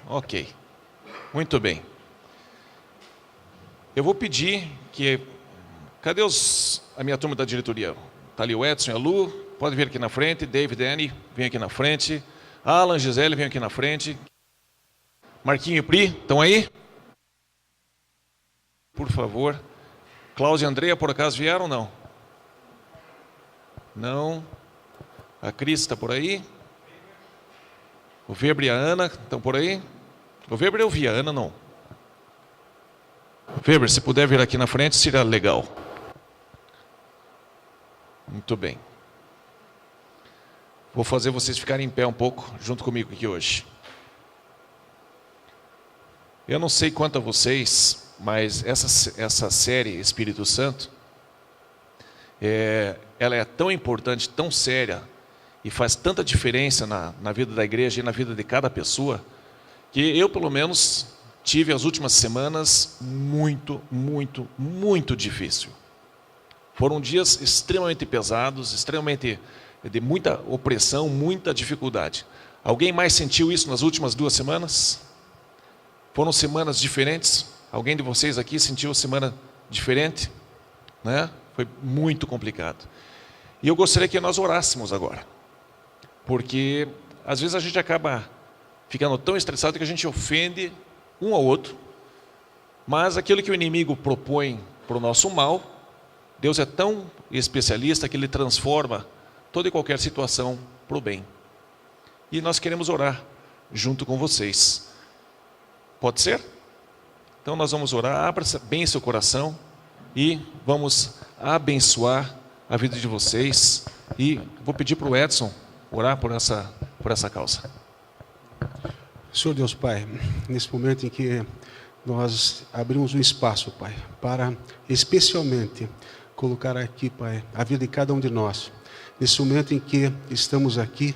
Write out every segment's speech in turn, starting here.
Ok, muito bem. Eu vou pedir que... Cadê a minha turma da diretoria? Está ali o Edson e a Lu, pode vir aqui na frente. David, Annie, vem aqui na frente. Alan, Gisele, vem aqui na frente. Marquinho e Pri, estão aí? Por favor. Cláudia e Andrea, por acaso vieram ou não? Não. A Cris está por aí. O Weber e a Ana estão por aí. O Weber eu vi, a Ana não. Weber, se puder vir aqui na frente, seria legal. Muito bem. Vou fazer vocês ficarem em pé um pouco, junto comigo aqui hoje. Eu não sei quanto a vocês, mas essa série Espírito Santo, ela é tão importante, tão séria, e faz tanta diferença na vida da igreja e na vida de cada pessoa, que eu, pelo menos, tive as últimas semanas muito difícil. Foram dias extremamente pesados, extremamente de muita opressão, muita dificuldade. Alguém mais sentiu isso nas últimas 2 semanas? Foram semanas diferentes? Alguém de vocês aqui sentiu semana diferente? Né? Foi muito complicado. E eu gostaria que nós orássemos agora. Porque às vezes a gente acaba ficando tão estressado que a gente ofende um ao outro. Mas aquilo que o inimigo propõe para o nosso mal, Deus é tão especialista que Ele transforma toda e qualquer situação para o bem. E nós queremos orar junto com vocês. Pode ser? Então nós vamos orar, abra bem seu coração e vamos abençoar a vida de vocês. E vou pedir para o Edson orar por essa causa. Senhor Deus Pai, nesse momento em que nós abrimos um espaço, Pai, para especialmente colocar aqui, Pai, a vida de cada um de nós. Nesse momento em que estamos aqui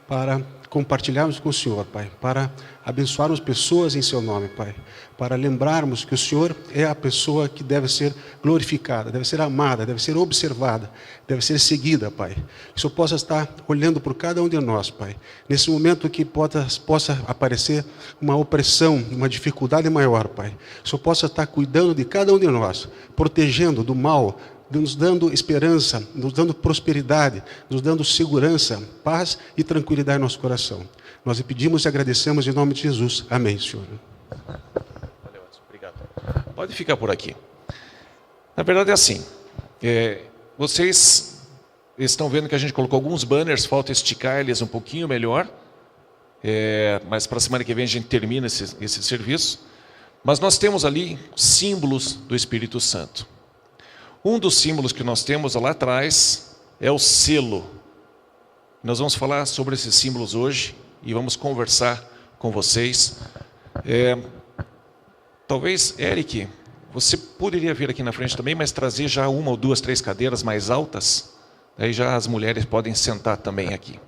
para compartilharmos com o Senhor, Pai, para abençoarmos pessoas em Seu nome, Pai, para lembrarmos que o Senhor é a pessoa que deve ser glorificada, deve ser amada, deve ser observada, deve ser seguida, Pai. Que o Senhor possa estar olhando por cada um de nós, Pai, nesse momento que possa aparecer uma opressão, uma dificuldade maior, Pai. Que o Senhor possa estar cuidando de cada um de nós, protegendo do mal, nos dando esperança, nos dando prosperidade, nos dando segurança, paz e tranquilidade no nosso coração. Nós lhe pedimos e agradecemos em nome de Jesus. Amém, Senhor. Valeu, Edson. Obrigado. Pode ficar por aqui. Na verdade é assim, vocês estão vendo que a gente colocou alguns banners, falta esticar eles um pouquinho melhor, mas para a semana que vem a gente termina esse serviço. Mas nós temos ali símbolos do Espírito Santo. Um dos símbolos que nós temos lá atrás é o selo. Nós vamos falar sobre esses símbolos hoje e vamos conversar com vocês. Talvez, Eric, você poderia vir aqui na frente também, mas trazer já 1 ou 2, 3 cadeiras mais altas. Aí já as mulheres podem sentar também aqui.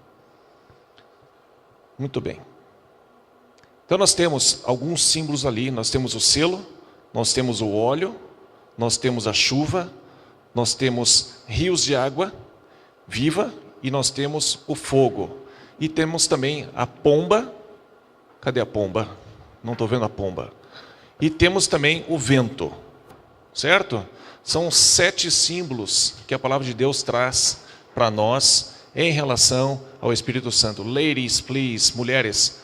Muito bem. Então nós temos alguns símbolos ali. Nós temos o selo, nós temos o óleo, nós temos a chuva, nós temos rios de água viva e nós temos o fogo. E temos também a pomba. Cadê a pomba? Não estou vendo a pomba. E temos também o vento. Certo? São 7 símbolos que a palavra de Deus traz para nós em relação ao Espírito Santo. Ladies, please, mulheres.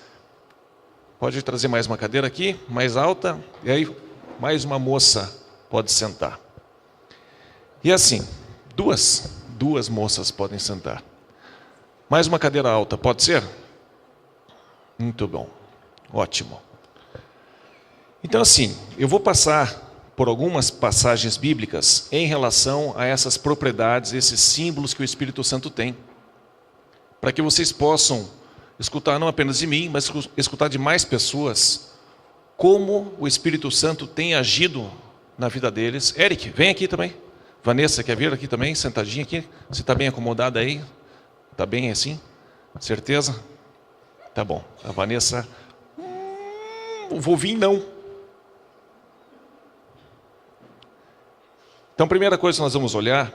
Pode trazer mais uma cadeira aqui, mais alta. E aí, mais uma moça pode sentar. E assim, duas moças podem sentar. Mais uma cadeira alta, pode ser? Muito bom, ótimo. Então assim, eu vou passar por algumas passagens bíblicas em relação a essas propriedades, esses símbolos que o Espírito Santo tem. Para que vocês possam escutar não apenas de mim, mas escutar de mais pessoas, como o Espírito Santo tem agido na vida deles. Eric, vem aqui também. Vanessa, quer vir aqui também, sentadinha aqui? Você está bem acomodada aí? Está bem assim? Certeza? Tá bom. A Vanessa, vou vir não. Então, a primeira coisa que nós vamos olhar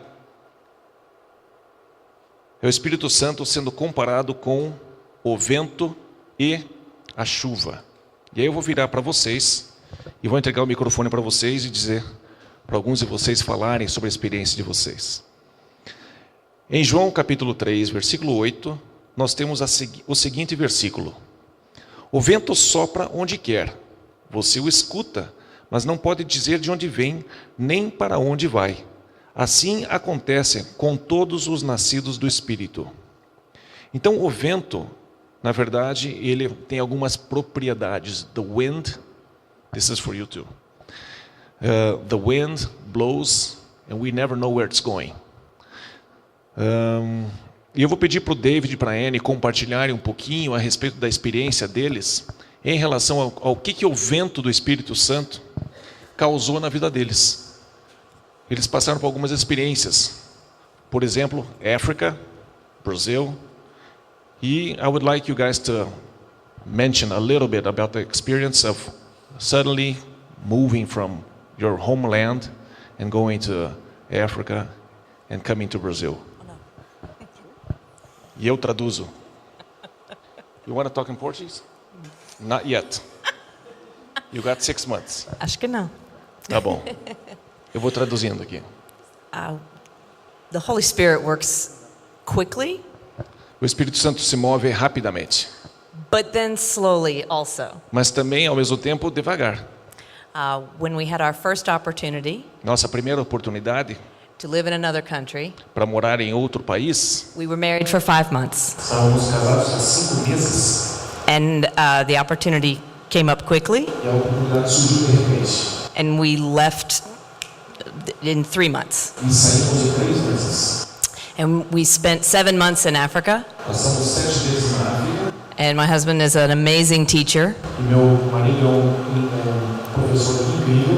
é o Espírito Santo sendo comparado com o vento e a chuva. E aí eu vou virar para vocês e vou entregar o microfone para vocês e dizer para alguns de vocês falarem sobre a experiência de vocês. Em João capítulo 3, versículo 8, nós temos o seguinte versículo: o vento sopra onde quer, você o escuta, mas não pode dizer de onde vem, nem para onde vai. Assim acontece com todos os nascidos do Espírito. Então o vento, na verdade, ele tem algumas propriedades. The wind, this is for you too. The wind blows and we never know where it's going. E eu vou pedir para o David e para a Annie compartilharem um pouquinho a respeito da experiência deles em relação ao que o vento do Espírito Santo causou na vida deles. Eles passaram por algumas experiências. Por exemplo, África, Brasil. E I would like you guys to mention a little bit about the experience of suddenly moving from your homeland and going to Africa and coming to Brazil. E eu traduzo. You want to talk in Portuguese? Not yet. You got 6 months. Acho que não. Tá bom. Eu vou traduzindo aqui. The Holy Spirit works quickly, O Espírito Santo se move rapidamente, but then slowly also. mas também, ao mesmo tempo, devagar. When we had our first opportunity Nossa primeira oportunidade to live in another country, para morar em outro país, we were married for 5 months. estávamos casados há 5 meses And the opportunity came up quickly, e a oportunidade surgiu de repente. and we left in 3 months. E saímos de 3 meses. And we spent 7 months in Africa, Passamos 7 meses na África and my husband is an amazing teacher, e meu marido é um professor incrível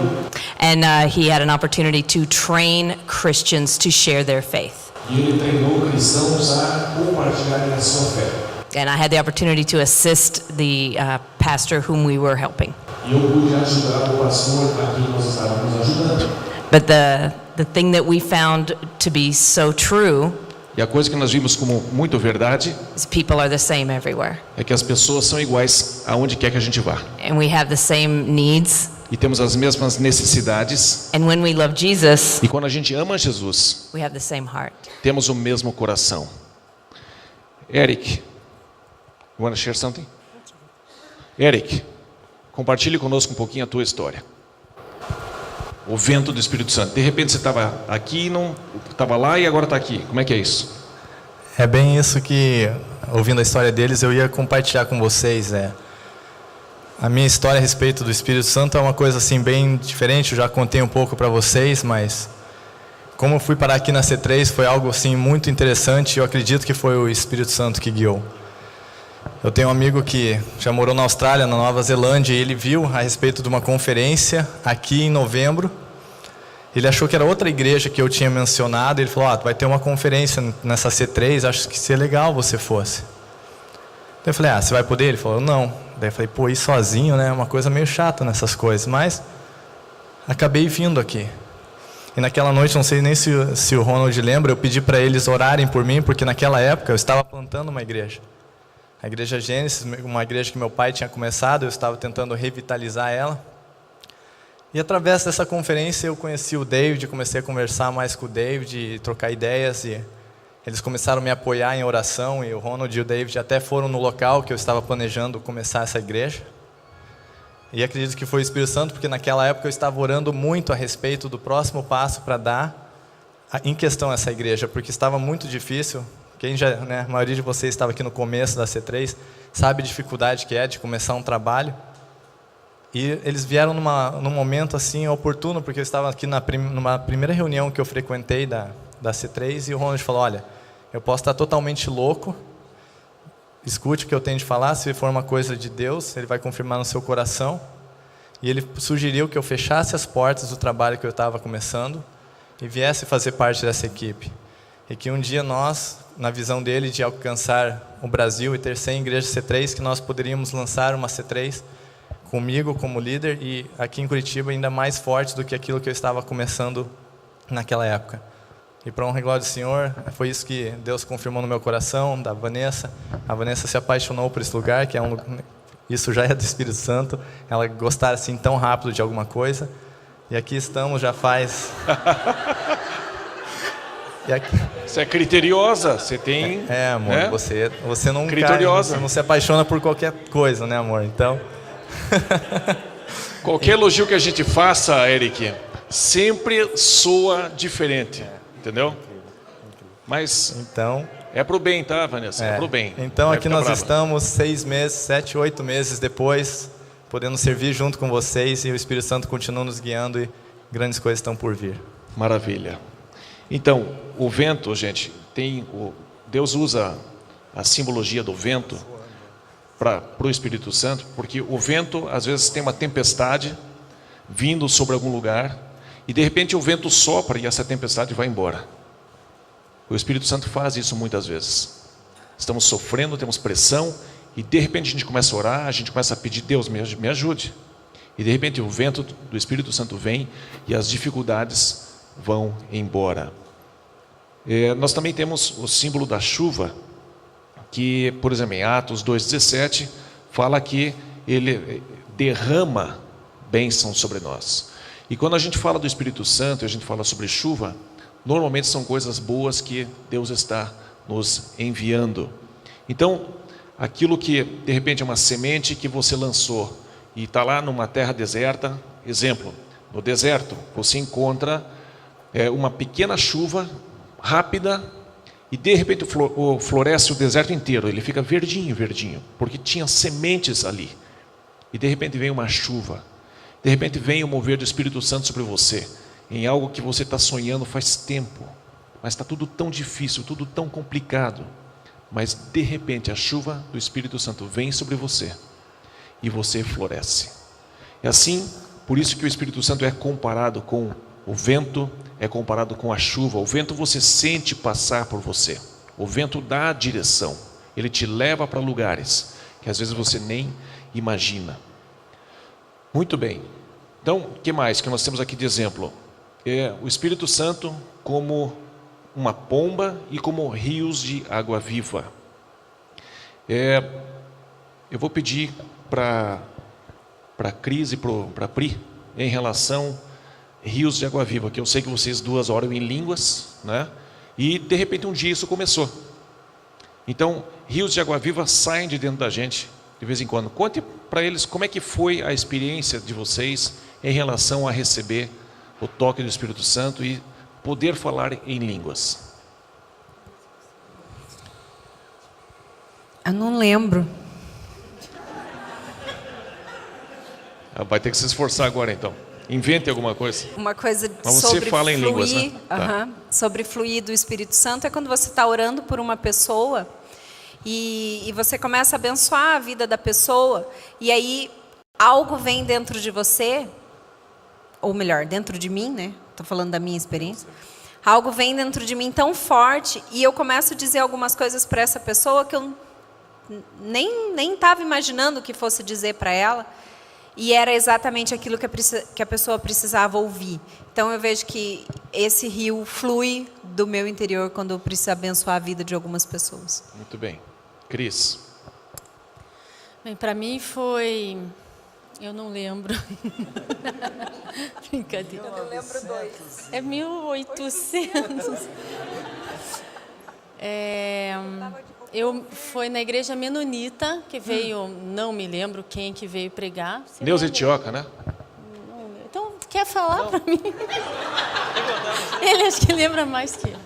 and he had an opportunity to train Christians to share their faith. e ele treinou cristãos a compartilharem a sua fé. And I had the opportunity to assist the pastor whom we were helping. E eu pude ajudar o pastor a quem nós estávamos ajudando. But the thing that we found to be so true E a coisa que nós vimos como muito verdade is people are the same everywhere. é que as pessoas são iguais aonde quer que a gente vá. And we have the same needs. E temos as mesmas necessidades. And when we love Jesus, E quando a gente ama Jesus, we have the same heart. temos o mesmo coração. Eric, you want to share something? Eric, compartilhe conosco um pouquinho a tua história. O vento do Espírito Santo. De repente você estava aqui, não estava lá e agora está aqui. Como é que é isso? É bem isso que, ouvindo a história deles, eu ia compartilhar com vocês. A minha história a respeito do Espírito Santo é uma coisa assim bem diferente. Eu já contei um pouco para vocês, mas como eu fui parar aqui na C3 foi algo assim muito interessante. Eu acredito que foi o Espírito Santo que guiou. Eu tenho um amigo que já morou na Austrália, na Nova Zelândia, e ele viu a respeito de uma conferência aqui em novembro. Ele achou que era outra igreja que eu tinha mencionado. Ele falou: vai ter uma conferência nessa C3, acho que seria legal você fosse. Daí eu falei: você vai poder? Ele falou: não. Daí eu falei: ir sozinho, né? É uma coisa meio chata nessas coisas. Mas acabei vindo aqui. E naquela noite, não sei nem se o Ronald lembra, eu pedi para eles orarem por mim, porque naquela época eu estava plantando uma igreja. A igreja Gênesis, uma igreja que meu pai tinha começado, eu estava tentando revitalizar ela. E através dessa conferência eu conheci o David, comecei a conversar mais com o David, e trocar ideias, e eles começaram a me apoiar em oração, e o Ronald e o David até foram no local que eu estava planejando começar essa igreja. E acredito que foi o Espírito Santo, porque naquela época eu estava orando muito a respeito do próximo passo para dar em questão essa igreja, porque estava muito difícil. Quem já, a maioria de vocês estava aqui no começo da C3, sabe a dificuldade que é de começar um trabalho. E eles vieram num momento assim oportuno, porque eu estava aqui numa primeira reunião que eu frequentei da C3, e o Ronald falou: olha, eu posso estar totalmente louco, escute o que eu tenho de falar, se for uma coisa de Deus, Ele vai confirmar no seu coração. E ele sugeriu que eu fechasse as portas do trabalho que eu estava começando e viesse fazer parte dessa equipe. E que um dia nós, na visão dele de alcançar o Brasil e ter 100 igrejas C3, que nós poderíamos lançar uma C3 comigo como líder, e aqui em Curitiba ainda mais forte do que aquilo que eu estava começando naquela época. E para honra e glória do Senhor, foi isso que Deus confirmou no meu coração, da Vanessa. A Vanessa se apaixonou por esse lugar, que é um lugar, isso já é do Espírito Santo, ela gostar assim tão rápido de alguma coisa. E aqui estamos já faz... Você é criteriosa, você tem... amor, né? você não criteriosa. Você não se apaixona por qualquer coisa, né, amor? Então... Qualquer elogio que a gente faça, Eric, sempre soa diferente, entendeu? Mas então, é pro bem, tá, Vanessa? É pro bem. Então aqui nós brava. estamos 6 meses, 7, 8 meses depois, podendo servir junto com vocês e o Espírito Santo continua nos guiando e grandes coisas estão por vir. Maravilha. Então, o vento, gente, Deus usa a simbologia do vento para o Espírito Santo, porque o vento, às vezes, tem uma tempestade vindo sobre algum lugar, e de repente o vento sopra e essa tempestade vai embora. O Espírito Santo faz isso muitas vezes. Estamos sofrendo, temos pressão, e de repente a gente começa a orar, a gente começa a pedir, Deus, me ajude. E de repente o vento do Espírito Santo vem e as dificuldades vão embora. Nós também temos o símbolo da chuva, que, por exemplo, em Atos 2,17, fala que ele derrama bênção sobre nós. E quando a gente fala do Espírito Santo, a gente fala sobre chuva, normalmente são coisas boas que Deus está nos enviando. Então, aquilo que de repente é uma semente que você lançou e está lá numa terra deserta, exemplo, no deserto você encontra uma pequena chuva rápida, e de repente floresce o deserto inteiro, ele fica verdinho, verdinho, porque tinha sementes ali. E de repente vem uma chuva, de repente vem o mover do Espírito Santo sobre você, em algo que você está sonhando faz tempo, mas está tudo tão difícil, tudo tão complicado, mas de repente a chuva do Espírito Santo vem sobre você, e você floresce. É assim, por isso que o Espírito Santo é comparado com o vento, é comparado com a chuva. O vento você sente passar por você. O vento dá a direção. Ele te leva para lugares que às vezes você nem imagina. Muito bem. Então, o que mais que nós temos aqui de exemplo? O Espírito Santo como uma pomba e como rios de água viva. Eu vou pedir para a Cris e para a Pri, em relação rios de água viva, que eu sei que vocês duas oram em línguas, né? E de repente um dia isso começou. Então, rios de água viva saem de dentro da gente de vez em quando. Conte para eles como é que foi a experiência de vocês em relação a receber o toque do Espírito Santo e poder falar em línguas. Eu não lembro. Vai ter que se esforçar agora então. Invente alguma coisa. Uma coisa Mas você sobre fala em fluir, línguas, né? Tá. Sobre fluir do Espírito Santo é quando você está orando por uma pessoa e você começa a abençoar a vida da pessoa, e aí algo vem dentro de você, ou melhor, dentro de mim, né? Estou falando da minha experiência. Algo vem dentro de mim tão forte e eu começo a dizer algumas coisas para essa pessoa que eu nem estava imaginando que fosse dizer para ela. E era exatamente aquilo que a pessoa precisava ouvir. Então eu vejo que esse rio flui do meu interior quando eu preciso abençoar a vida de algumas pessoas. Muito bem. Cris. Bem, para mim foi... Eu não lembro. Brincadeira. Eu não lembro dois. É 1800. Foi na igreja menonita que veio, não me lembro quem que veio pregar. Neuza Etioca, né? Não, então, quer falar para mim? Ele acho que lembra mais que eu.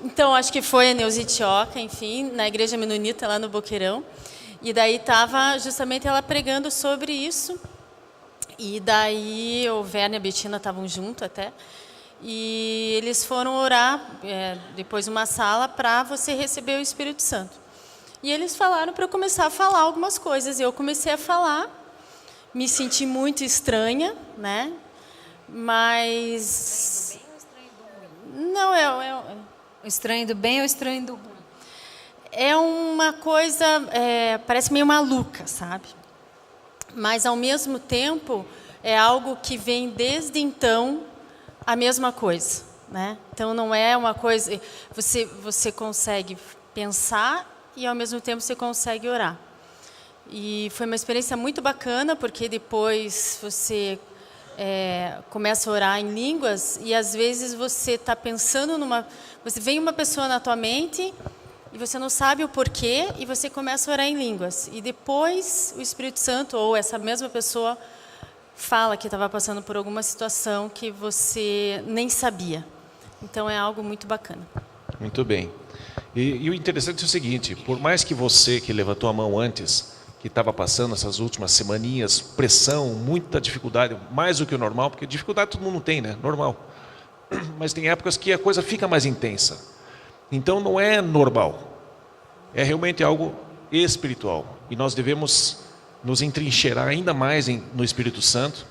Então, acho que foi a Neuza Etioca, enfim, na igreja menonita lá no Boqueirão. E daí estava justamente ela pregando sobre isso. E daí o Werner e a Betina estavam junto até. E eles foram orar, depois numa sala, para você receber o Espírito Santo. E eles falaram para eu começar a falar algumas coisas. E eu comecei a falar, me senti muito estranha, né? Mas... Não, O estranho do bem ou o estranho do ruim? É uma coisa, parece meio maluca, sabe? Mas, ao mesmo tempo, é algo que vem desde então... a mesma coisa, né? Então não é uma coisa, você consegue pensar e ao mesmo tempo você consegue orar. E foi uma experiência muito bacana, porque depois você começa a orar em línguas e às vezes você está pensando você vem uma pessoa na tua mente e você não sabe o porquê e você começa a orar em línguas. E depois o Espírito Santo ou essa mesma pessoa fala que estava passando por alguma situação que você nem sabia. Então é algo muito bacana. Muito bem. E o interessante é o seguinte, por mais que você que levantou a mão antes, que estava passando essas últimas semaninhas, pressão, muita dificuldade, mais do que o normal, porque dificuldade todo mundo tem, né? Normal. Mas tem épocas que a coisa fica mais intensa. Então não é normal. É realmente algo espiritual. E nós devemos nos entrincheirar ainda mais no Espírito Santo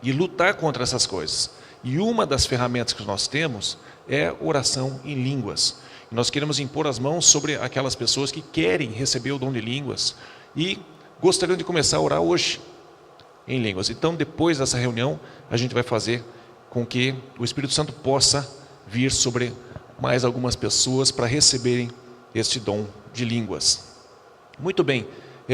e lutar contra essas coisas. E uma das ferramentas que nós temos é oração em línguas. E nós queremos impor as mãos sobre aquelas pessoas que querem receber o dom de línguas e gostariam de começar a orar hoje em línguas. Então, depois dessa reunião, a gente vai fazer com que o Espírito Santo possa vir sobre mais algumas pessoas para receberem este dom de línguas. Muito bem.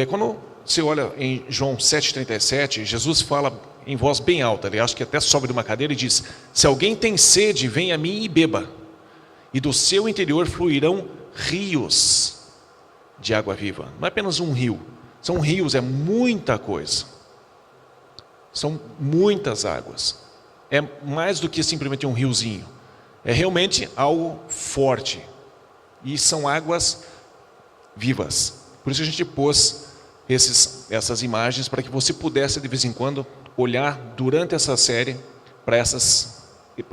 Quando você olha em João 7,37, Jesus fala em voz bem alta, ele acha que até sobe de uma cadeira e diz: se alguém tem sede, venha a mim e beba, e do seu interior fluirão rios de água viva. Não é apenas um rio, são rios, é muita coisa, são muitas águas, é mais do que simplesmente um riozinho, é realmente algo forte, e são águas vivas. Por isso a gente pôs essas imagens, para que você pudesse de vez em quando olhar durante essa série para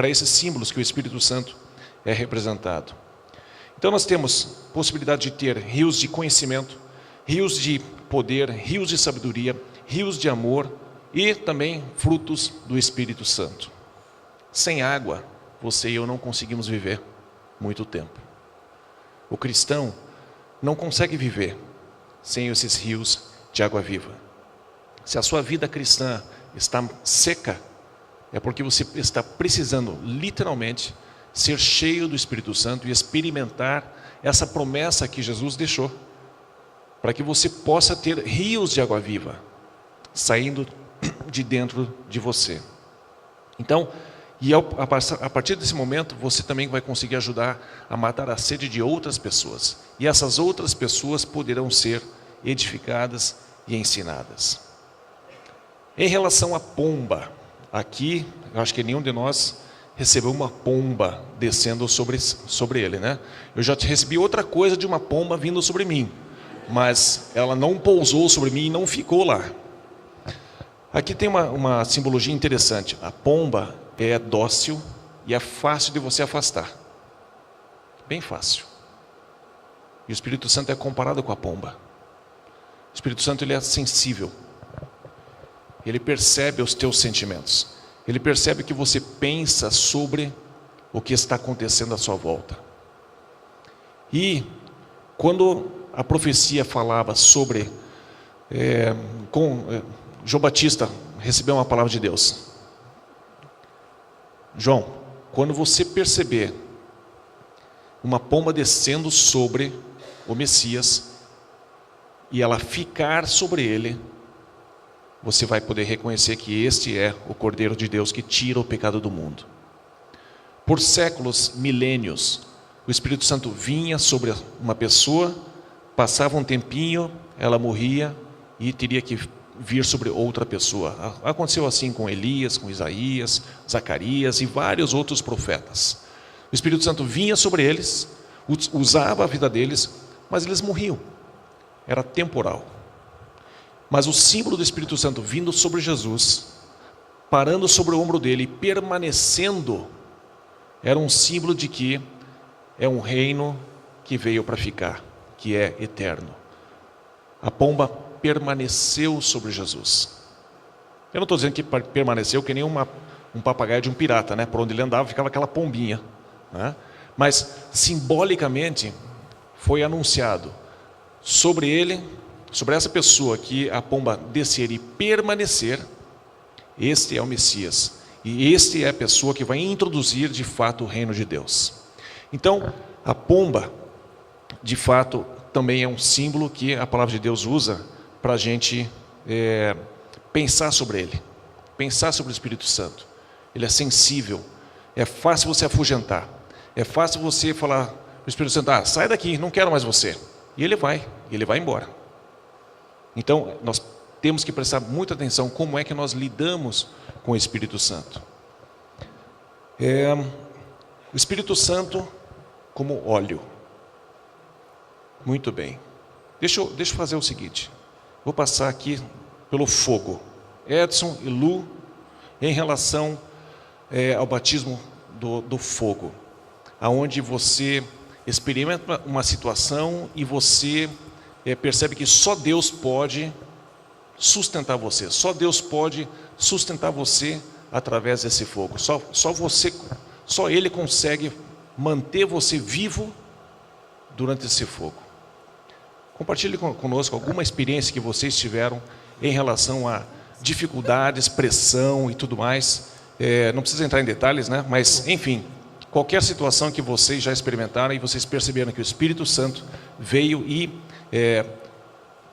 esses símbolos que o Espírito Santo é representado. Então nós temos possibilidade de ter rios de conhecimento, rios de poder, rios de sabedoria, rios de amor e também frutos do Espírito Santo. Sem água, você e eu não conseguimos viver muito tempo. O cristão não consegue viver sem esses rios de água viva. Se a sua vida cristã está seca, é porque você está precisando literalmente ser cheio do Espírito Santo e experimentar essa promessa que Jesus deixou, para que você possa ter rios de água viva saindo de dentro de você. Então, a partir desse momento, você também vai conseguir ajudar a matar a sede de outras pessoas, e essas outras pessoas poderão ser edificadas e ensinadas. Em relação à pomba, aqui, eu acho que nenhum de nós recebeu uma pomba descendo sobre ele, né? Eu já recebi outra coisa de uma pomba vindo sobre mim, mas ela não pousou sobre mim e não ficou lá. Aqui tem uma simbologia interessante. A pomba é dócil e é fácil de você afastar. Bem fácil. E o Espírito Santo é comparado com a pomba. O Espírito Santo, ele é sensível. Ele percebe os teus sentimentos. Ele percebe o que você pensa sobre o que está acontecendo à sua volta. E quando a profecia falava sobre João Batista recebeu uma palavra de Deus. João, quando você perceber uma pomba descendo sobre o Messias e ela ficar sobre ele, você vai poder reconhecer que este é o Cordeiro de Deus que tira o pecado do mundo. Por séculos, milênios, o Espírito Santo vinha sobre uma pessoa, passava um tempinho, ela morria e teria que vir sobre outra pessoa. Aconteceu assim com Elias, com Isaías, Zacarias e vários outros profetas. O Espírito Santo vinha sobre eles, usava a vida deles, mas eles morriam. Era temporal. Mas o símbolo do Espírito Santo vindo sobre Jesus, parando sobre o ombro dele e permanecendo, era um símbolo de que é um reino que veio para ficar, que é eterno. A pomba permaneceu sobre Jesus. Eu não estou dizendo que permaneceu que nem um papagaio de um pirata, né? Por onde ele andava ficava aquela pombinha, né? Mas simbolicamente foi anunciado sobre ele, sobre essa pessoa, que a pomba descer e permanecer. Este é o Messias, E este é a pessoa que vai introduzir de fato o reino de Deus. Então, a pomba, de fato, também é um símbolo que a palavra de Deus usa para a gente pensar sobre ele, pensar sobre o Espírito Santo. Ele é sensível, é fácil você afugentar, é fácil você falar para o Espírito Santo: sai daqui, não quero mais você. E ele vai embora. Então, nós temos que prestar muita atenção como é que nós lidamos com o Espírito Santo. O Espírito Santo como óleo. Muito bem. Deixa eu fazer o seguinte. Vou passar aqui pelo fogo. Edson e Lu, em relação ao batismo do fogo, aonde você experimenta uma situação e você percebe que só Deus pode sustentar você. Só Deus pode sustentar você através desse fogo. Só Ele consegue manter você vivo durante esse fogo. Compartilhe conosco alguma experiência que vocês tiveram em relação a dificuldades, pressão e tudo mais. Não precisa entrar em detalhes, né? Mas, enfim, qualquer situação que vocês já experimentaram e vocês perceberam que o Espírito Santo veio e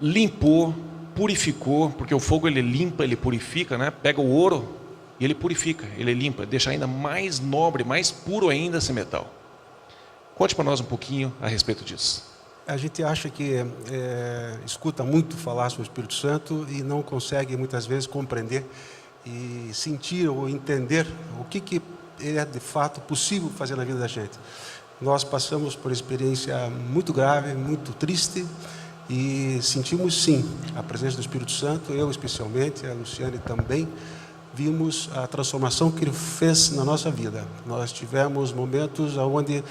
limpou, purificou, porque o fogo ele limpa, ele purifica, né? Pega o ouro e ele purifica, ele limpa, deixa ainda mais nobre, mais puro ainda esse metal. Conte para nós um pouquinho a respeito disso. A gente acha que escuta muito falar sobre o Espírito Santo e não consegue muitas vezes compreender e sentir ou entender o que é de fato possível fazer na vida da gente. Nós passamos por experiência muito grave, muito triste, e sentimos sim a presença do Espírito Santo. Eu especialmente, a Luciane também, vimos a transformação que ele fez na nossa vida. Nós tivemos momentos onde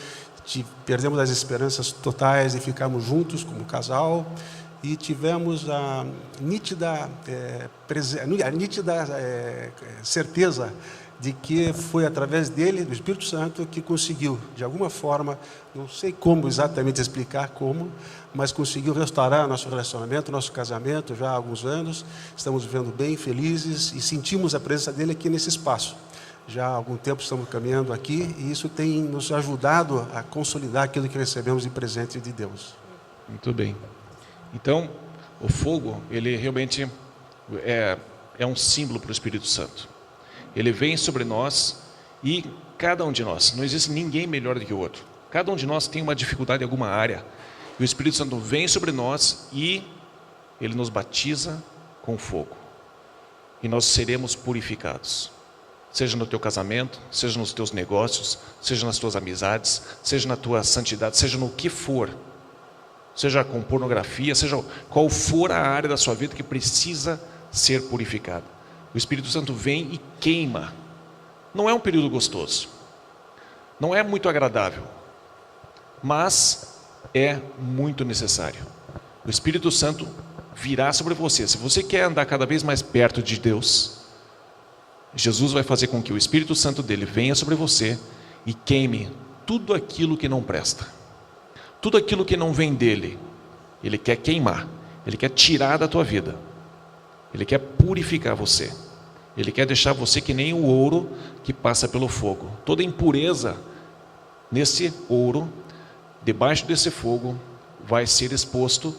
perdemos as esperanças totais de ficarmos juntos como casal, e tivemos a nítida certeza de que foi através dele, do Espírito Santo, que conseguiu, de alguma forma, não sei como exatamente explicar como, mas conseguiu restaurar nosso relacionamento, nosso casamento já há alguns anos. Estamos vivendo bem, felizes, e sentimos a presença dele aqui nesse espaço. Já há algum tempo estamos caminhando aqui, e isso tem nos ajudado a consolidar aquilo que recebemos de presente de Deus. Muito bem. Então, o fogo, ele realmente é um símbolo para o Espírito Santo. Ele vem sobre nós e cada um de nós, não existe ninguém melhor do que o outro. Cada um de nós tem uma dificuldade em alguma área. E o Espírito Santo vem sobre nós e ele nos batiza com fogo. E nós seremos purificados. Seja no teu casamento, seja nos teus negócios, seja nas tuas amizades, seja na tua santidade, seja no que for. Seja com pornografia, seja qual for a área da sua vida que precisa ser purificada. O Espírito Santo vem e queima. Não é um período gostoso. Não é muito agradável. Mas é muito necessário. O Espírito Santo virá sobre você. Se você quer andar cada vez mais perto de Deus, Jesus vai fazer com que o Espírito Santo dele venha sobre você e queime tudo aquilo que não presta. Tudo aquilo que não vem dele, ele quer queimar. Ele quer tirar da tua vida. Ele quer purificar você. Ele quer deixar você que nem o ouro que passa pelo fogo. Toda impureza nesse ouro, debaixo desse fogo, vai ser exposto,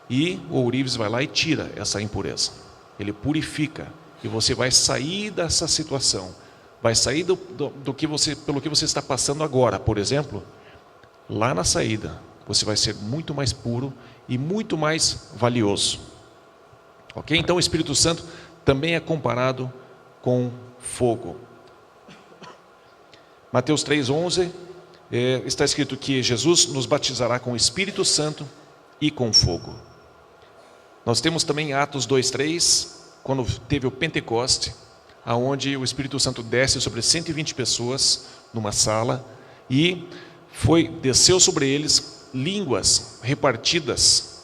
e o ourives vai lá e tira essa impureza. Ele purifica, e você vai sair dessa situação. Vai sair pelo que você está passando agora. Por exemplo, lá na saída, você vai ser muito mais puro e muito mais valioso. Ok? Então o Espírito Santo também é comparado com fogo. Mateus 3,11 está escrito que Jesus nos batizará com o Espírito Santo e com fogo. Nós temos também Atos 2,3, quando teve o Pentecoste, aonde o Espírito Santo desce sobre 120 pessoas numa sala e desceu sobre eles línguas repartidas,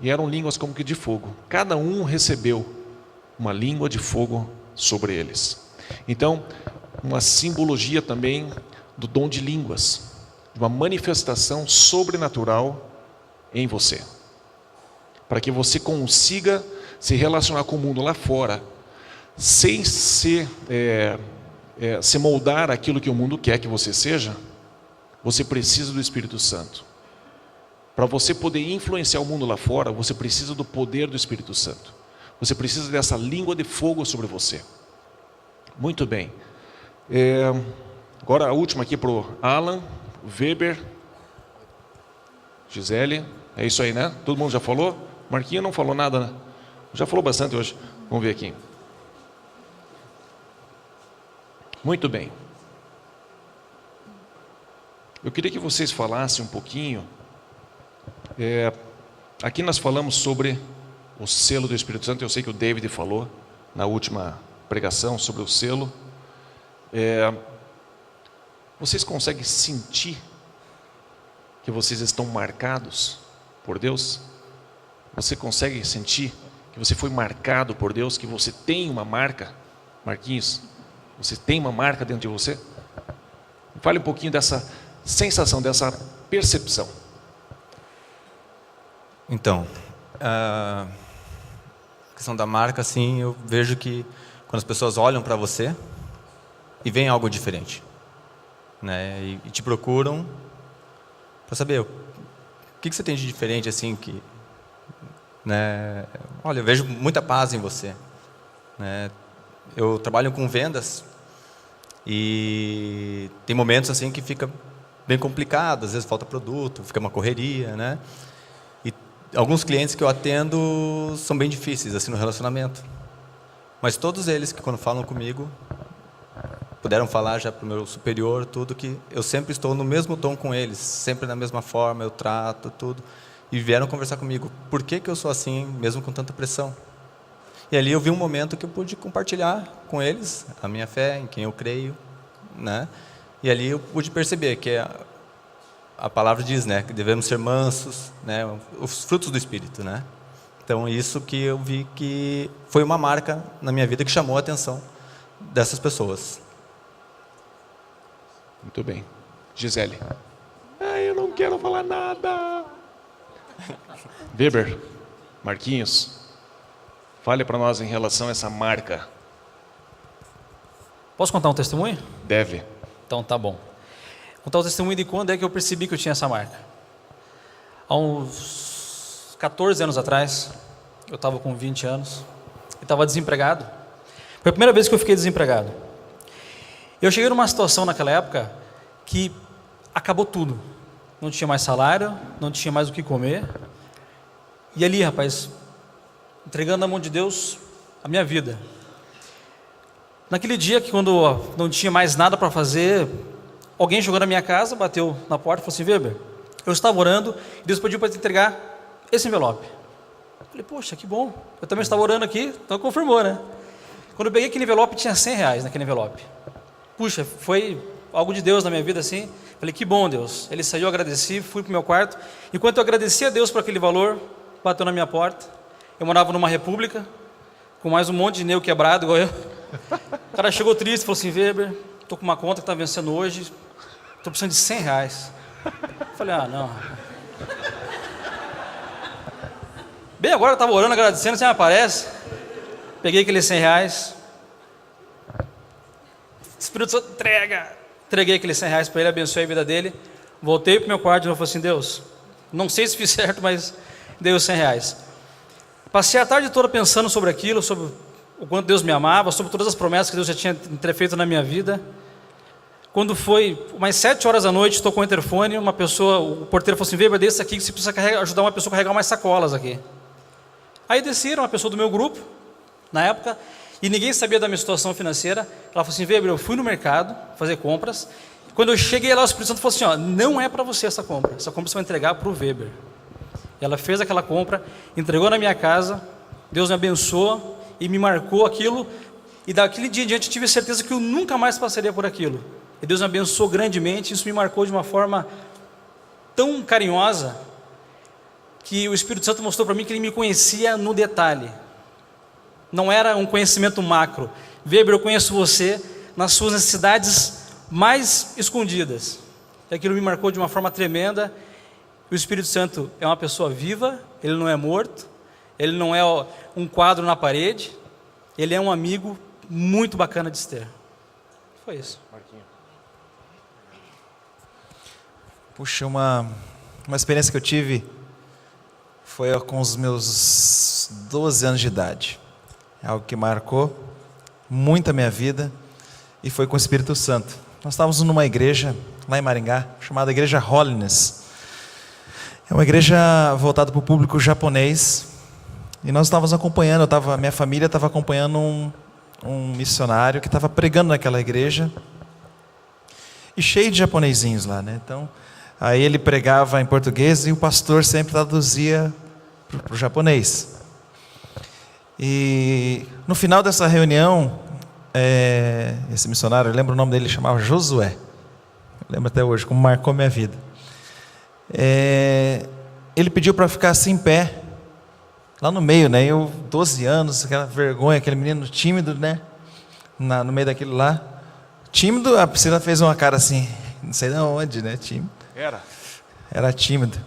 e eram línguas como que de fogo. Cada um recebeu uma língua de fogo sobre eles. Então, uma simbologia também do dom de línguas, de uma manifestação sobrenatural em você, para que você consiga se relacionar com o mundo lá fora, sem ser se moldar aquilo que o mundo quer que você seja, você precisa do Espírito Santo. Para você poder influenciar o mundo lá fora, você precisa do poder do Espírito Santo. Você precisa dessa língua de fogo sobre você. Muito bem. Agora a última aqui para o Alan, Weber, Gisele. É isso aí, né? Todo mundo já falou? Marquinhos não falou nada, né? Já falou bastante hoje. Vamos ver aqui. Muito bem. Eu queria que vocês falassem um pouquinho. Aqui nós falamos sobre o selo do Espírito Santo. Eu sei que o David falou na última pregação sobre o selo. Vocês conseguem sentir que vocês estão marcados por Deus? Você consegue sentir que você foi marcado por Deus, que você tem uma marca? Marquinhos, você tem uma marca dentro de você? Fale um pouquinho dessa sensação, dessa percepção. Então, a questão da marca, assim, eu vejo que quando as pessoas olham para você e veem algo diferente, né, e te procuram para saber o que você tem de diferente, assim, que, né, olha, eu vejo muita paz em você, né, eu trabalho com vendas e tem momentos assim que fica bem complicado, às vezes falta produto, fica uma correria, né, e alguns clientes que eu atendo são bem difíceis assim no relacionamento, mas todos eles que quando falam comigo puderam falar já para o meu superior tudo, que eu sempre estou no mesmo tom com eles, sempre da mesma forma, eu trato tudo, e vieram conversar comigo, por que eu sou assim, mesmo com tanta pressão? E ali eu vi um momento que eu pude compartilhar com eles a minha fé, em quem eu creio, né? E ali eu pude perceber que a palavra diz, né, que devemos ser mansos, né, os frutos do Espírito, né? Então isso que eu vi que foi uma marca na minha vida que chamou a atenção dessas pessoas. Muito bem. Gisele. Eu não quero falar nada. Weber, Marquinhos, fale para nós em relação a essa marca. Posso contar um testemunho? Deve. Então tá bom. Contar o testemunho de quando é que eu percebi que eu tinha essa marca. Há uns 14 anos atrás, eu estava com 20 anos, e estava desempregado. Foi a primeira vez que eu fiquei desempregado. Eu cheguei numa situação naquela época que acabou tudo. Não tinha mais salário, não tinha mais o que comer. E ali, rapaz, entregando na mão de Deus a minha vida. Naquele dia que quando não tinha mais nada para fazer, alguém chegou na minha casa, bateu na porta e falou assim, Weber, eu estava orando e Deus pediu para te entregar esse envelope. Eu falei, poxa, que bom, eu também estava orando aqui, então confirmou, né? Quando eu peguei aquele envelope, tinha R$100 naquele envelope. Puxa, foi algo de Deus na minha vida assim. Falei, que bom, Deus. Ele saiu, eu agradeci, fui para o meu quarto. Enquanto eu agradecia a Deus por aquele valor, bateu na minha porta. Eu morava numa república, com mais um monte de nego quebrado, igual eu. O cara chegou triste, falou assim, Weber, estou com uma conta que está vencendo hoje, estou precisando de R$100. Falei, não. Bem, agora eu estava orando, agradecendo, você me aparece. Peguei aqueles R$100. Espírito Santo, entreguei aqueles R$100 para ele, abençoei a vida dele. Voltei para o meu quarto e falei assim, Deus, não sei se fiz certo, mas dei os R$100. Passei a tarde toda pensando sobre aquilo, sobre o quanto Deus me amava, sobre todas as promessas que Deus já tinha feito na minha vida. Quando foi umas 7 horas da noite, tocou o interfone, uma pessoa, o porteiro falou assim, Weber, desce aqui que você precisa ajudar uma pessoa a carregar umas sacolas aqui. Aí desceram, uma pessoa do meu grupo, na época, e ninguém sabia da minha situação financeira. Ela falou assim, Weber, eu fui no mercado fazer compras. Quando eu cheguei lá, o Espírito Santo falou assim, não é para você essa compra você vai entregar para o Weber. E ela fez aquela compra, entregou na minha casa, Deus me abençoou e me marcou aquilo. E daquele dia em diante eu tive certeza que eu nunca mais passaria por aquilo. E Deus me abençoou grandemente, isso me marcou de uma forma tão carinhosa, que o Espírito Santo mostrou para mim que Ele me conhecia no detalhe. Não era um conhecimento macro. Weber, eu conheço você nas suas necessidades mais escondidas. E aquilo me marcou de uma forma tremenda. O Espírito Santo é uma pessoa viva, Ele não é morto, Ele não é um quadro na parede, Ele é um amigo muito bacana de se ter. Foi isso. Puxa, uma experiência que eu tive foi com os meus 12 anos de idade. É algo que marcou muito a minha vida e foi com o Espírito Santo. Nós estávamos numa igreja lá em Maringá, chamada Igreja Holiness. É uma igreja voltada para o público japonês. E nós estávamos acompanhando, minha família estava acompanhando um missionário que estava pregando naquela igreja. E cheio de japonesinhos lá, né? Então, aí ele pregava em português e o pastor sempre traduzia para o japonês. E no final dessa reunião, esse missionário, eu lembro o nome dele, chamava Josué. Eu lembro até hoje, como marcou minha vida. Ele pediu para ficar assim em pé, lá no meio, né? Eu, 12 anos, aquela vergonha, aquele menino tímido, né? No meio daquilo lá. Tímido, a Priscila fez uma cara assim, não sei de onde, né? Tímido. Era tímido.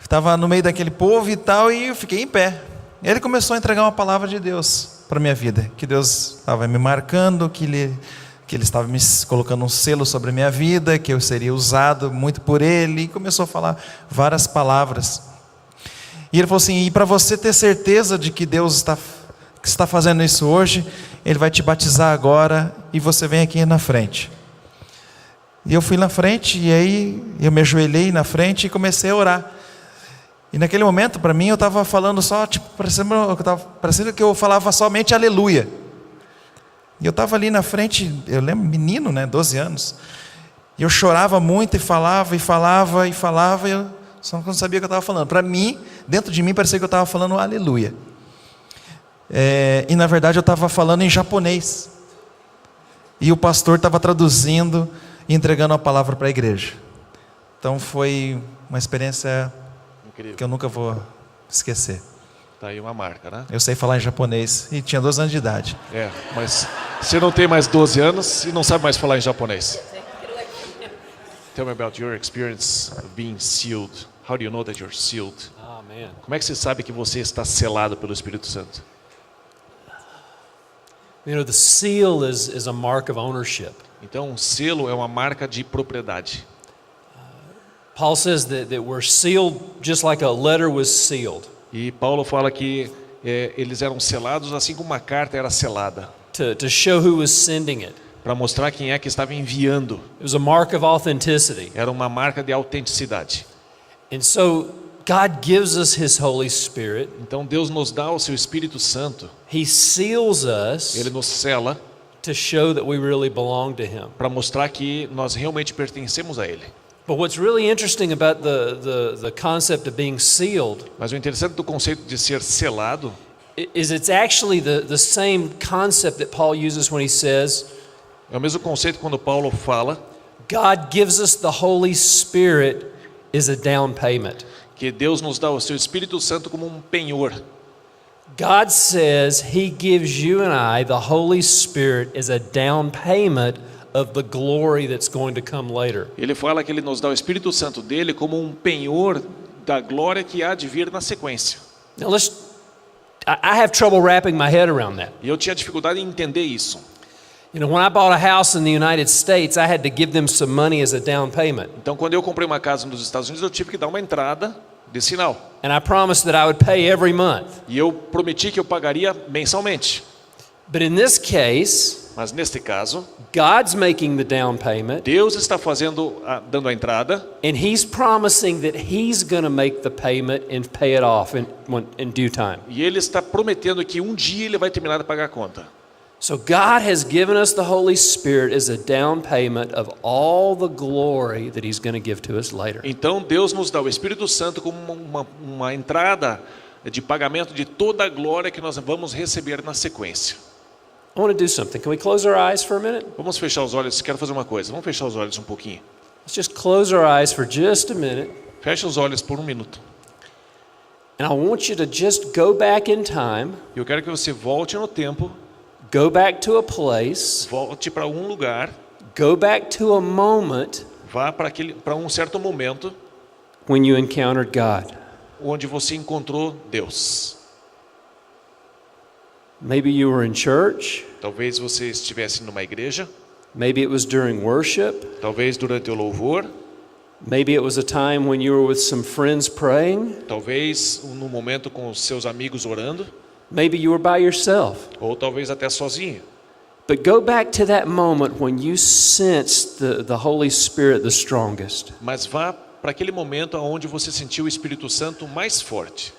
Estava no meio daquele povo e tal, e eu fiquei em pé. Ele começou a entregar uma palavra de Deus para a minha vida, que Deus estava me marcando, que Ele estava me colocando um selo sobre a minha vida, que eu seria usado muito por Ele, e começou a falar várias palavras. E ele falou assim: e para você ter certeza de que Deus está fazendo isso hoje, Ele vai te batizar agora, e você vem aqui na frente. E eu fui na frente, e aí eu me ajoelhei na frente e comecei a orar. E naquele momento, para mim, eu estava falando só, parecendo que eu falava somente aleluia. E eu estava ali na frente, eu lembro, menino, né, 12 anos. E eu chorava muito, e falava, e eu só não sabia o que eu estava falando. Para mim, dentro de mim, parecia que eu estava falando aleluia. E na verdade eu estava falando em japonês. E o pastor estava traduzindo e entregando a palavra para a igreja. Então foi uma experiência incrível, que eu nunca vou esquecer. Tá aí uma marca, né? Eu sei falar em japonês e tinha 12 anos de idade. Mas você não tem mais 12 anos e não sabe mais falar em japonês. Tell me about your experience of being sealed. How do you know that you're sealed? Oh, man. Como é que você sabe que você está selado pelo Espírito Santo? You know, the seal is a mark of ownership. Então, um selo é uma marca de propriedade. Paul says that we're sealed just like a letter was sealed. E Paulo fala que eles eram selados assim como uma carta era selada. To show who was sending it. Para mostrar quem é que estava enviando. It was a mark of authenticity. Era uma marca de autenticidade. And so God gives us His Holy Spirit. Então Deus nos dá o seu Espírito Santo. He seals us. Ele nos sela. To show that we really belong to Him. Para mostrar que nós realmente pertencemos a Ele. But what's really interesting about the concept of being sealed. Mas o interessante do conceito de ser selado is it's actually the same concept that Paul uses when he says. É o mesmo conceito quando Paulo fala. God gives us the Holy Spirit is a down payment. Que Deus nos dá o seu Espírito Santo como um penhor. God says He gives you and I the Holy Spirit as a down payment of the glory that's going to come later. Ele fala que ele nos dá o Espírito Santo dele como um penhor da glória que há de vir na sequência. Now I have trouble wrapping my head around that. E eu tinha dificuldade em entender isso. You know, when I bought a house in the United States, I had to give them some money as a down payment. Então, quando eu comprei uma casa nos Estados Unidos, eu tive que dar uma entrada de sinal. And I promised that I would pay every month. E eu prometi que eu pagaria mensalmente. But in this case, mas neste caso, God's making the down payment. Deus está dando a entrada. And He's promising that He's going to make the payment and pay it off in due time. E ele está prometendo que um dia ele vai terminar de pagar a conta. So God has given us the Holy Spirit as a down payment of all the glory that He's going to give to us later. Então Deus nos dá o Espírito Santo como uma entrada de pagamento de toda a glória que nós vamos receber na sequência. I want to do something. Can we close our eyes for a minute? Vamos fechar os olhos. Quero fazer uma coisa. Vamos fechar os olhos um pouquinho. Let's just close our eyes for just a minute. Feche os olhos por um minuto. And I want you to just go back in time. Eu quero que você volte no tempo. Go back to a place. Volte para um lugar. Go back to a moment. Vá para um certo momento. When you encountered God. Onde você encontrou Deus. Maybe you were in church. Talvez você estivesse numa igreja. Maybe it was during worship. talvez durante o louvor, Maybe it was a time when you were with some friends praying. talvez no momento com os seus amigos orando, Maybe you were by yourself. ou talvez até sozinho. But go back to that moment when you sensed the Holy Spirit the strongest. Mas vá para aquele momento onde você sentiu o Espírito Santo mais forte.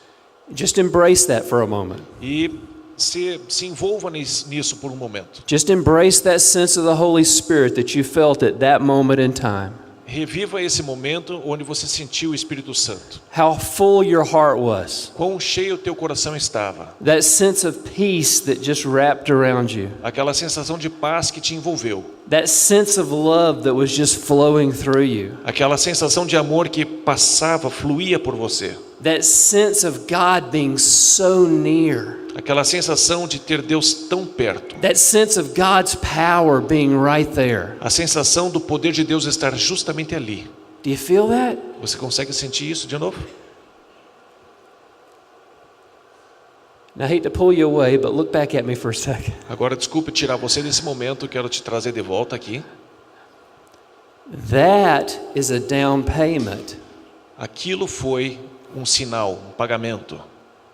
Just embrace that for a moment. E se envolva nisso por um momento. Just embrace that sense of the Holy Spirit that you felt at that moment in time. Reviva esse momento onde você sentiu o Espírito Santo. How full your heart was. Quão cheio o teu coração estava. That sense of peace that just wrapped around you. Aquela sensação de paz que te envolveu. That sense of love that was just flowing through you. Aquela sensação de amor que passava, fluía por você. That sense of God being so near. Aquela sensação de ter Deus tão perto. That sense of God's power being right there. A sensação do poder de Deus estar justamente ali. Do you feel that? Você consegue sentir isso de novo? Now, I hate to pull you away, but look back at me for a second. Agora, desculpe tirar você desse momento, quero te trazer de volta aqui. That is a down payment Aquilo foi um sinal, um pagamento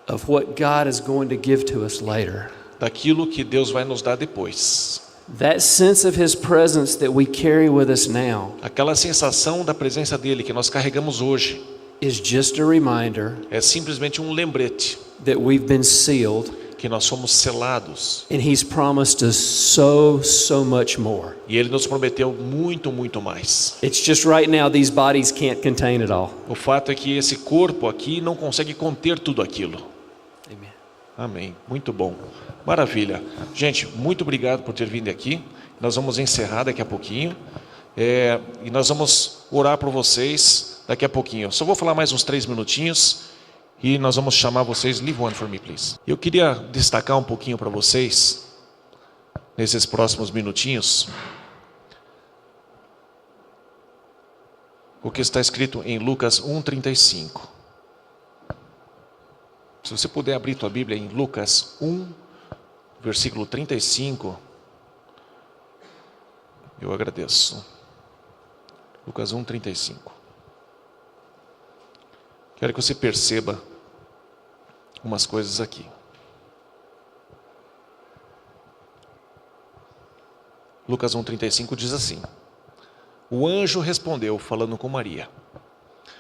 of what God is going to give to us later. daquilo que Deus vai nos dar depois. That sense of His presence that we carry with us now Aquela sensação da presença dele que nós carregamos hoje is just a reminder é simplesmente um lembrete that we've been sealed, que nós somos selados and He's promised us so much more. e ele nos prometeu muito, muito mais. It's just right now these bodies can't contain it all. O fato é que esse corpo aqui não consegue conter tudo aquilo. Amen. Amém. Muito bom. Maravilha. Gente, muito obrigado por ter vindo aqui. Nós vamos encerrar daqui a pouquinho. E nós vamos orar por vocês daqui a pouquinho. Só vou falar mais uns 3 minutinhos e nós vamos chamar vocês. Leave one for me, please. Eu queria destacar um pouquinho para vocês, nesses próximos minutinhos, o que está escrito em Lucas 1:35. Se você puder abrir tua Bíblia em Lucas 1, versículo 35, eu agradeço. Lucas 1:35. Quero que você perceba umas coisas aqui. Lucas 1:35 diz assim: o anjo respondeu, falando com Maria: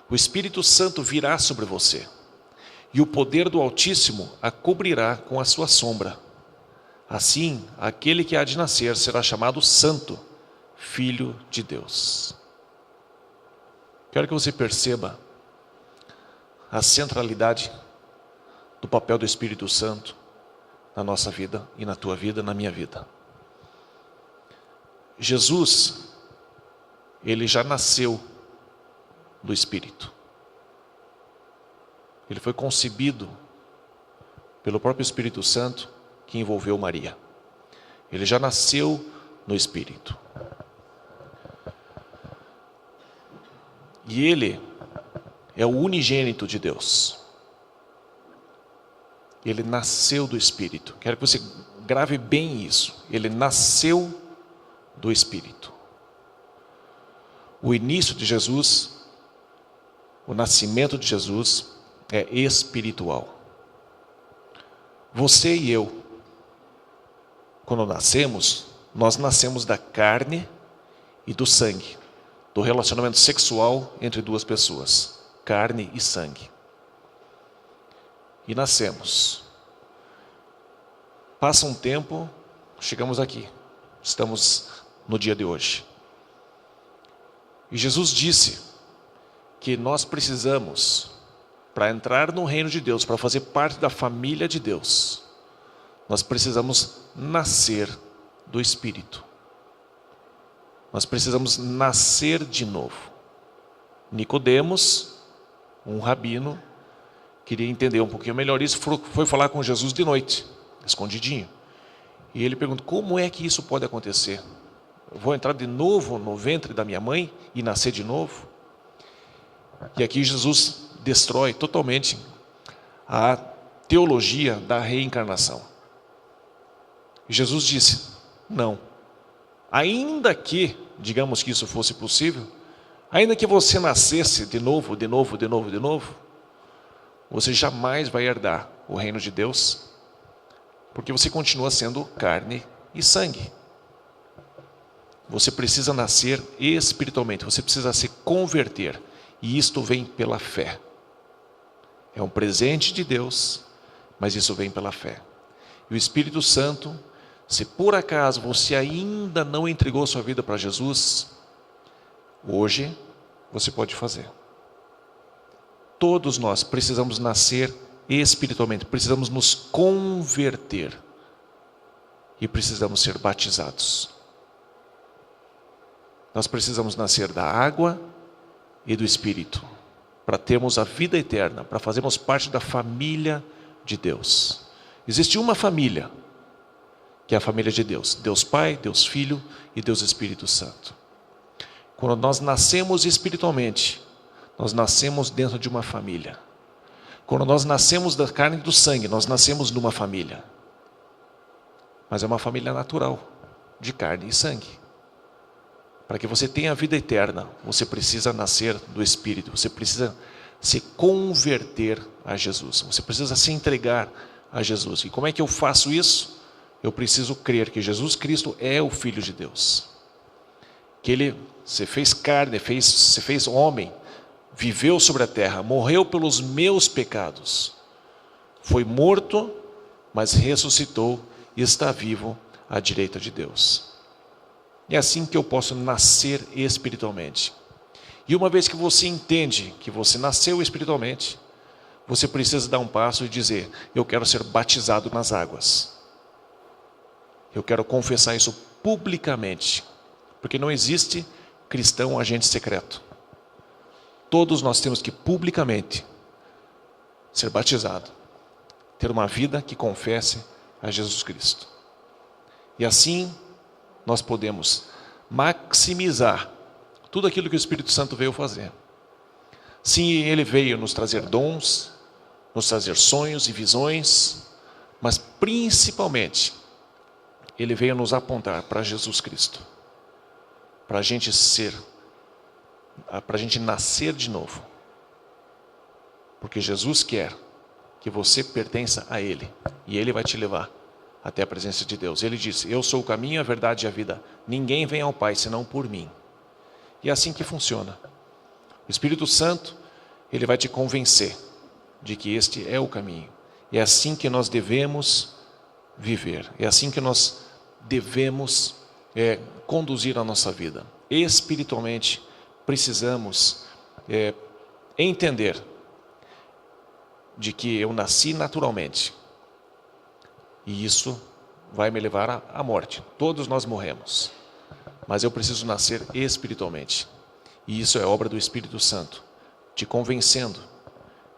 o Espírito Santo virá sobre você, e o poder do Altíssimo a cobrirá com a sua sombra. Assim, aquele que há de nascer será chamado Santo, Filho de Deus. Quero que você perceba a centralidade do papel do Espírito Santo na nossa vida e na tua vida, na minha vida. Jesus, ele já nasceu do Espírito. Ele foi concebido pelo próprio Espírito Santo que envolveu Maria. Ele já nasceu no Espírito. E ele é o unigênito de Deus. Ele nasceu do Espírito. Quero que você grave bem isso. Ele nasceu do Espírito. O início de Jesus, o nascimento de Jesus é espiritual. Você e eu, quando nascemos, nós nascemos da carne e do sangue, do relacionamento sexual entre duas pessoas, carne e sangue. E nascemos. Passa um tempo, chegamos aqui, estamos no dia de hoje. E Jesus disse que nós precisamos, para entrar no reino de Deus, para fazer parte da família de Deus, nós precisamos nascer do Espírito. Nós precisamos nascer de novo. Nicodemos, um rabino, queria entender um pouquinho melhor isso, foi falar com Jesus de noite, escondidinho. E ele perguntou: como é que isso pode acontecer? Eu vou entrar de novo no ventre da minha mãe e nascer de novo? E aqui Jesus destrói totalmente a teologia da reencarnação. E Jesus disse: não, ainda que, digamos que isso fosse possível, ainda que você nascesse de novo, você jamais vai herdar o reino de Deus, porque você continua sendo carne e sangue. Você precisa nascer espiritualmente, você precisa se converter, e isto vem pela fé. É um presente de Deus, mas isso vem pela fé. E o Espírito Santo, se por acaso você ainda não entregou sua vida para Jesus, hoje você pode fazer. Todos nós precisamos nascer espiritualmente, precisamos nos converter e precisamos ser batizados. Nós precisamos nascer da água e do Espírito para termos a vida eterna, para fazermos parte da família de Deus. Existe uma família, que é a família de Deus: Deus Pai, Deus Filho e Deus Espírito Santo. Quando nós nascemos espiritualmente, nós nascemos dentro de uma família. Quando nós nascemos da carne e do sangue, nós nascemos numa família. Mas é uma família natural, de carne e sangue. Para que você tenha a vida eterna, você precisa nascer do Espírito, você precisa se converter a Jesus, você precisa se entregar a Jesus. E como é que eu faço isso? Eu preciso crer que Jesus Cristo é o Filho de Deus, que Ele se fez carne, se fez homem, viveu sobre a terra, morreu pelos meus pecados, foi morto, mas ressuscitou e está vivo à direita de Deus. É assim que eu posso nascer espiritualmente. E uma vez que você entende que você nasceu espiritualmente, você precisa dar um passo e dizer: eu quero ser batizado nas águas. Eu quero confessar isso publicamente, porque não existe cristão agente secreto. Todos nós temos que publicamente ser batizado, ter uma vida que confesse a Jesus Cristo. E assim nós podemos maximizar tudo aquilo que o Espírito Santo veio fazer. Sim, Ele veio nos trazer dons, nos trazer sonhos e visões, mas principalmente Ele veio nos apontar para Jesus Cristo, para a gente nascer de novo, porque Jesus quer que você pertença a Ele, e Ele vai te levar até a presença de Deus. Ele disse: eu sou o caminho, a verdade e a vida, ninguém vem ao Pai senão por mim. E é assim que funciona. O Espírito Santo, Ele vai te convencer de que este é o caminho, e é assim que nós devemos viver, é assim que nós devemos conduzir a nossa vida. Espiritualmente, precisamos entender de que eu nasci naturalmente, e isso vai me levar à morte. Todos nós morremos, mas eu preciso nascer espiritualmente, e isso é obra do Espírito Santo, te convencendo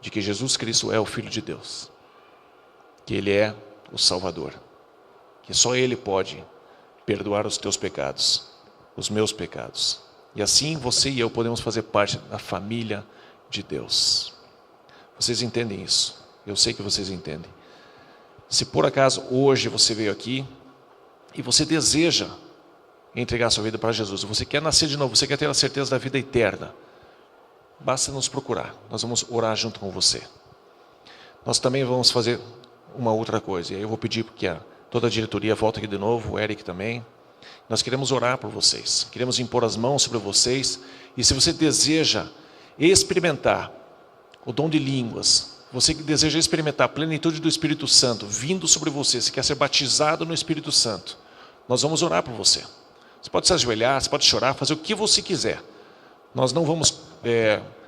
de que Jesus Cristo é o Filho de Deus, que Ele é o Salvador, que só Ele pode perdoar os teus pecados, os meus pecados. E assim você e eu podemos fazer parte da família de Deus. Vocês entendem isso? Eu sei que vocês entendem. Se por acaso hoje você veio aqui e você deseja entregar sua vida para Jesus, você quer nascer de novo, você quer ter a certeza da vida eterna, basta nos procurar, nós vamos orar junto com você. Nós também vamos fazer uma outra coisa, e aí eu vou pedir que toda a diretoria volta aqui de novo, o Eric também. Nós queremos orar por vocês, queremos impor as mãos sobre vocês, e se você deseja experimentar o dom de línguas, você que deseja experimentar a plenitude do Espírito Santo vindo sobre você, se quer ser batizado no Espírito Santo, nós vamos orar por você. Você pode se ajoelhar, você pode chorar, fazer o que você quiser. Nós não vamos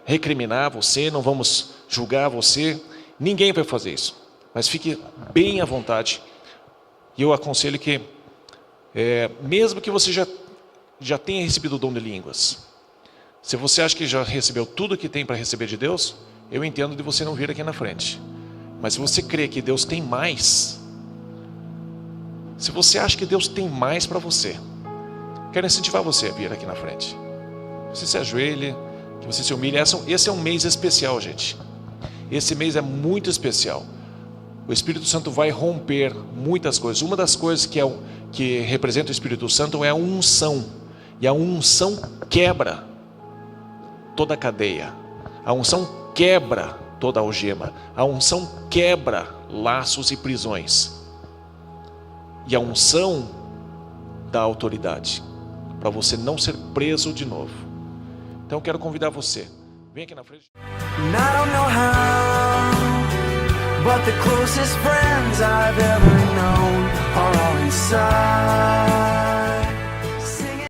recriminar você, não vamos julgar você, ninguém vai fazer isso. Mas fique bem à vontade. E eu aconselho que, mesmo que você já tenha recebido o dom de línguas, se você acha que já recebeu tudo que tem para receber de Deus, eu entendo de você não vir aqui na frente. Mas se você crê que Deus tem mais, se você acha que Deus tem mais para você, quero incentivar você a vir aqui na frente. Você se ajoelhe, que você se humilhe. Esse é um mês especial, gente. Esse mês é muito especial. o Espírito Santo vai romper muitas coisas. Uma das coisas que representa o Espírito Santo é a unção. E a unção quebra toda a cadeia. A unção quebra toda a algema. A unção quebra laços e prisões. E a unção dá autoridade para você não ser preso de novo. Então eu quero convidar você. Vem aqui na frente. And I don't know how, but the closest friends I've ever known